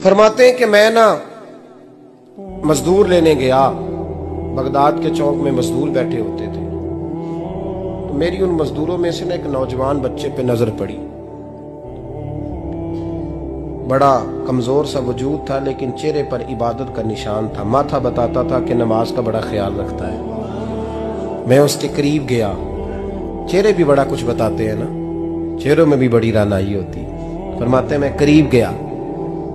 फरमाते हैं कि मैं ना मजदूर लेने गया, बगदाद के चौक में मजदूर बैठे होते थे, तो मेरी उन मजदूरों में से ना एक नौजवान बच्चे पे नजर पड़ी। बड़ा कमजोर सा वजूद था, लेकिन चेहरे पर इबादत का निशान था। माथा बताता था कि नमाज का बड़ा ख्याल रखता है। मैं उसके करीब गया। चेहरे भी बड़ा कुछ बताते हैं ना, चेहरों में भी बड़ी रानाई होती है। फरमाते मैं करीब गया,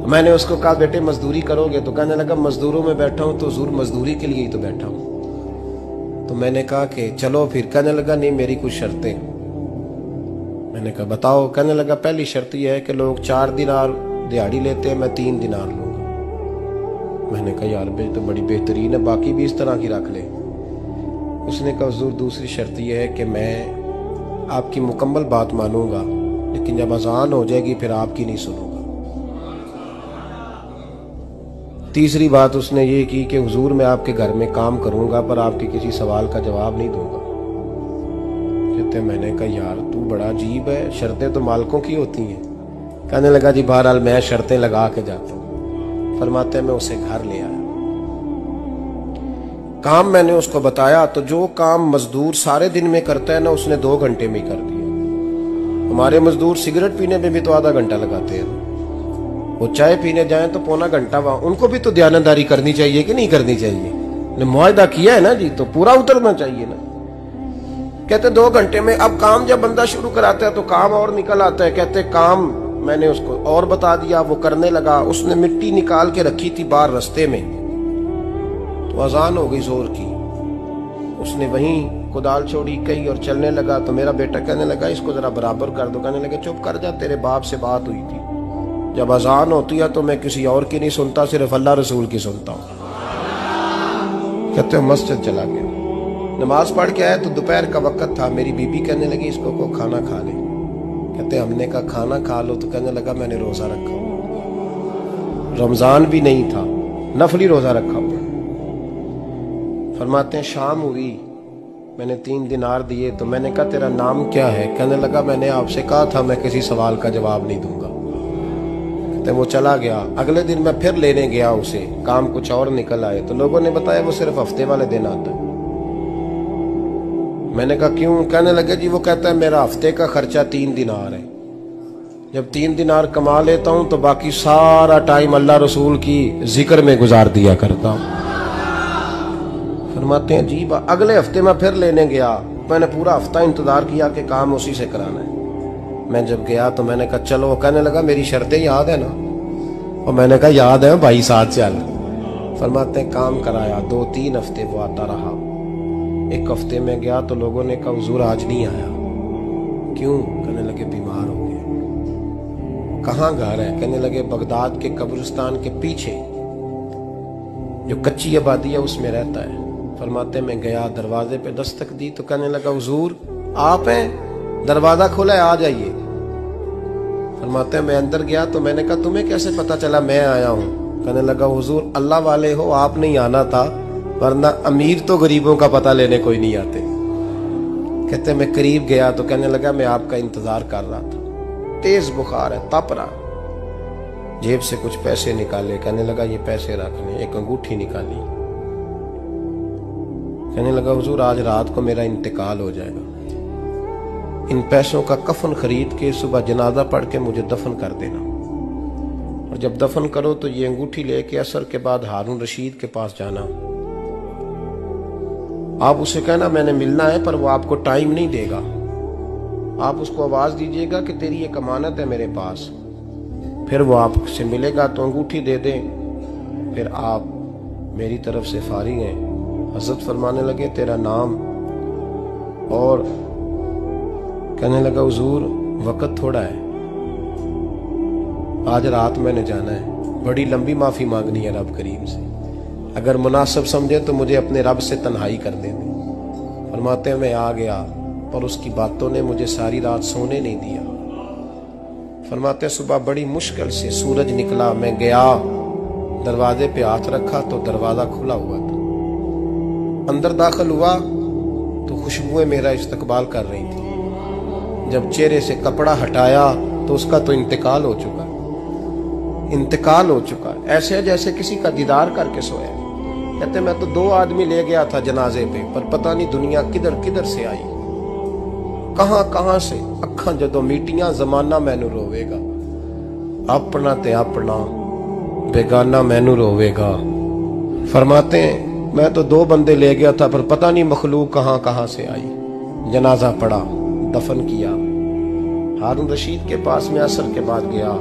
मैंने उसको कहा बेटे मजदूरी करोगे? तो कहने लगा मजदूरों में बैठा हूं तो हुजूर मजदूरी के लिए ही तो बैठा हूं। तो मैंने कहा कि चलो फिर। कहने लगा नहीं मेरी कुछ शर्तें। मैंने कहा बताओ। कहने लगा पहली शर्त यह है कि लोग 4 दिनार दिहाड़ी लेते हैं, मैं 3 दिनार लूंगा। मैंने कहा यार भाई तो बड़ी बेहतरीन है, बाकी भी इस तरह की रख ले। उसने कहा हुजूर दूसरी शर्त यह है कि मैं आपकी मुकम्मल बात मानूंगा, लेकिन जब अजान हो जाएगी फिर आपकी नहीं सुनूंगा। तीसरी बात उसने ये की कि हुजूर मैं आपके घर में काम करूंगा पर आपके किसी सवाल का जवाब नहीं दूंगा। कहते मैंने कहा यार तू बड़ा अजीब है, शर्तें तो मालिकों की होती हैं। कहने लगा जी बहरहाल मैं शर्तें लगा के जाता हूं। फरमाते मैं उसे घर ले आया, काम मैंने उसको बताया, तो जो काम मजदूर सारे दिन में करता है ना उसने 2 घंटे में ही कर दिया। हमारे मजदूर सिगरेट पीने में भी तो आधा घंटा लगाते हैं, वो चाय पीने जाए तो पौना घंटा। वहां उनको भी तो दयानतदारी करनी चाहिए कि नहीं करनी चाहिए? ने मुआहदा किया है ना जी, तो पूरा उतरना चाहिए ना। कहते 2 घंटे में। अब काम जब बंदा शुरू कराता है तो काम और निकल आता है। कहते काम मैंने उसको और बता दिया, वो करने लगा। उसने मिट्टी निकाल के रखी थी बाहर रास्ते में, तो अजान हो गई जोर की। उसने वहीं कुदाल छोड़ी कही और चलने लगा। तो मेरा बेटा कहने लगा इसको जरा बराबर कर दो। कहने लगे चुप कर जा, तेरे बाप से बात हुई थी, जब अजान होती है तो मैं किसी और की नहीं सुनता, सिर्फ अल्लाह रसूल की सुनता हूँ। कहते हो मस्जिद चला गया, नमाज पढ़ के आया तो दोपहर का वक्त था। मेरी बीबी कहने लगी इसको को खाना खा ले। कहते हमने कहा खाना खा लो, तो कहने लगा मैंने रोजा रखा हुआ, रमजान भी नहीं था, नफली रोजा रखा हुआ। फरमाते हैं शाम हुई, मैंने 3 दिनार दिए, तो मैंने कहा तेरा नाम क्या है? कहने लगा मैंने आपसे कहा था मैं किसी सवाल का जवाब नहीं दूंगा। कहते वो चला गया। अगले दिन मैं फिर लेने गया उसे, काम कुछ और निकल आए, तो लोगों ने बताया वो सिर्फ हफ्ते वाले दिन आता है। मैंने कहा क्यों? कहने लगे जी वो कहता है मेरा हफ्ते का खर्चा 3 दिनार है, जब 3 दिनार कमा लेता हूं तो बाकी सारा टाइम अल्लाह रसूल की जिक्र में गुजार दिया करता हूं। फरमाते हैं जी अगले हफ्ते मैं फिर लेने गया, मैंने पूरा हफ्ता इंतजार किया कि काम उसी से कराना है। मैं जब गया तो मैंने कहा चलो। कहने लगा मेरी शर्तें याद है ना? और मैंने कहा याद है भाई, साथ चल। फरमाते हैं काम कराया, 2-3 हफ्ते वो आता रहा। एक हफ्ते में गया तो लोगों ने कहा हुजूर आज नहीं आया। क्यों? कहने लगे बीमार हो गए। कहाँ घर है? कहने लगे बगदाद के कब्रिस्तान के पीछे जो कच्ची आबादी है उसमें रहता है। फरमाते मैं गया, दरवाजे पे दस्तक दी तो कहने लगा हुजूर आप हैं? दरवाजा खोला है, आ जाइए। फरमाते मैं अंदर गया तो मैंने कहा तुम्हें कैसे पता चला मैं आया हूं? कहने लगा हुजूर अल्लाह वाले हो, आप नहीं आना था, वरना अमीर तो गरीबों का पता लेने कोई नहीं आते। कहते मैं करीब गया तो कहने लगा मैं आपका इंतजार कर रहा था, तेज बुखार है, तप रहा। जेब से कुछ पैसे निकाले, कहने लगा ये पैसे रख ले। एक अंगूठी निकाली, कहने लगा हुजूर आज रात को मेरा इंतकाल हो जाएगा, इन पैसों का कफन खरीद के सुबह जनाजा पढ़ के मुझे दफन कर देना, और जब दफन करो तो ये अंगूठी लेके असर के बाद हारून रशीद के पास जाना। आप उसे कहना मैंने मिलना है पर वो आपको टाइम नहीं देगा। आप उसको आवाज दीजिएगा कि तेरी एक अमानत है मेरे पास, फिर वो आपसे मिलेगा तो अंगूठी दे दे, फिर आप मेरी तरफ से फारिग हैं। हजरत फरमाने लगे तेरा नाम? और कहने लगा हुजूर वक्त थोड़ा है, आज रात मैंने जाना है, बड़ी लंबी माफी मांगनी है रब करीम से, अगर मुनासिब समझे तो मुझे अपने रब से तन्हाई कर देने। फरमाते हैं मैं आ गया पर उसकी बातों ने मुझे सारी रात सोने नहीं दिया। फरमाते हैं सुबह बड़ी मुश्किल से सूरज निकला, मैं गया दरवाजे पे हाथ रखा तो दरवाजा खुला हुआ था। अंदर दाखिल हुआ तो खुशबुएं मेरा इस्तकबाल कर रही थी। जब चेहरे से कपड़ा हटाया तो उसका तो इंतकाल हो चुका। इंतकाल हो चुका है, ऐसे है जैसे किसी का दीदार करके सोया। कहते मैं तो 2 आदमी ले गया था जनाजे पे, पर पता नहीं दुनिया किधर किधर से आई, कहां से। अखां जदों मीटियां जमाना मैनू रोवेगा, अपना ते अपना बेगाना मैनू रोवेगा। फरमाते हैं मैं तो 2 बंदे ले गया था, पर पता नहीं मखलूक कहां से आई। जनाजा पड़ा, दफन किया। हारून रशीद के पास में असर के बाद गया,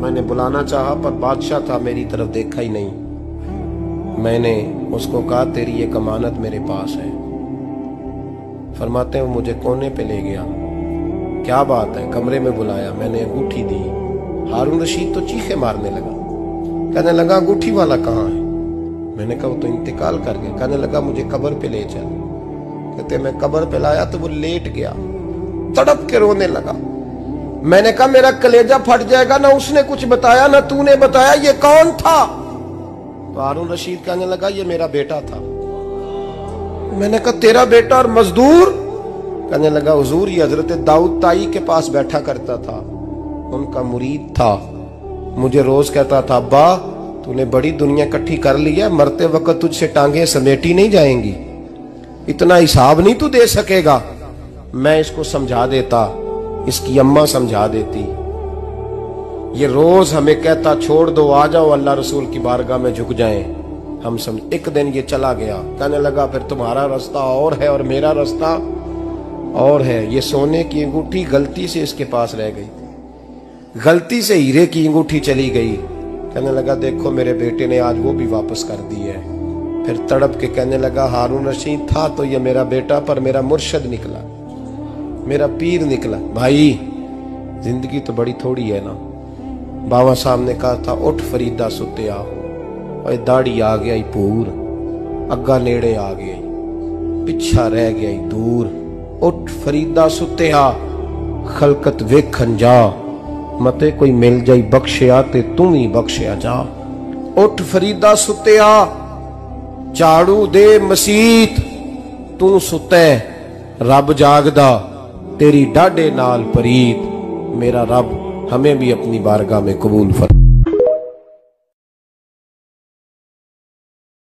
मैंने बुलाना चाहा पर बादशाह था, मेरी तरफ देखा ही नहीं। मैंने उसको कहा तेरी एक अमानत मेरे पास है। फरमाते हैं वो मुझे कोने पे ले गया, क्या बात है, कमरे में बुलाया, मैंने अंगूठी दी। हारून रशीद तो चीखे मारने लगा, कहने लगा अंगूठी वाला कहाँ है? मैंने कहा वो तो इंतकाल कर गया। कहने लगा मुझे कब्र पे ले चल। कहते मैं कब्र पे लाया तो वो लेट गया, तड़प के रोने लगा। मैंने कहा मेरा कलेजा फट जाएगा, ना उसने कुछ बताया ना तूने बताया, ये कौन था? तो हारून रशीद कहने लगा ये मेरा बेटा था। मैंने कहा तेरा बेटा और मजदूर? कहने लगा हुजूर ये हजरत दाऊद ताई के पास बैठा करता था, उनका मुरीद था, मुझे रोज कहता था अब्बा तूने बड़ी दुनिया इकट्ठी कर ली है, मरते वक्त तुझसे टांगे समेटी नहीं जाएंगी, इतना हिसाब नहीं तू दे सकेगा। मैं इसको समझा देता, इसकी अम्मा समझा देती। ये रोज हमें कहता छोड़ दो, आ जाओ अल्लाह रसूल की बारगाह में झुक जाएं। हम समझ। एक दिन ये चला गया, कहने लगा फिर तुम्हारा रास्ता और है और मेरा रास्ता और है। ये सोने की अंगूठी गलती से इसके पास रह गई, गलती से हीरे की अंगूठी चली गई। कहने लगा देखो मेरे बेटे ने आज वो भी वापस कर दी है। फिर तड़प के कहने लगा हारून रशीद था तो ये मेरा बेटा, पर मेरा मुर्शद निकला, मेरा पीर निकला। भाई जिंदगी तो बड़ी थोड़ी है ना। बाबा साहब ने कहा था उठ फरीदा सुत्या, और दाढ़ी आ गया ही पूर, अग्गा नेड़े आ गया, पिछा रह गया ही दूर। उठ फरीदा सुत्या खलकत वेखन जा, मते कोई मिल जाई बख्शिया ते तू ही बख्शिया जा। उठ फरीदा सुत्या झाड़ू दे मसीत, तू सुते रब जागदा, तेरी डाडे नाल परीत। मेरा रब हमें भी अपनी बारगाह में कबूल फरमा।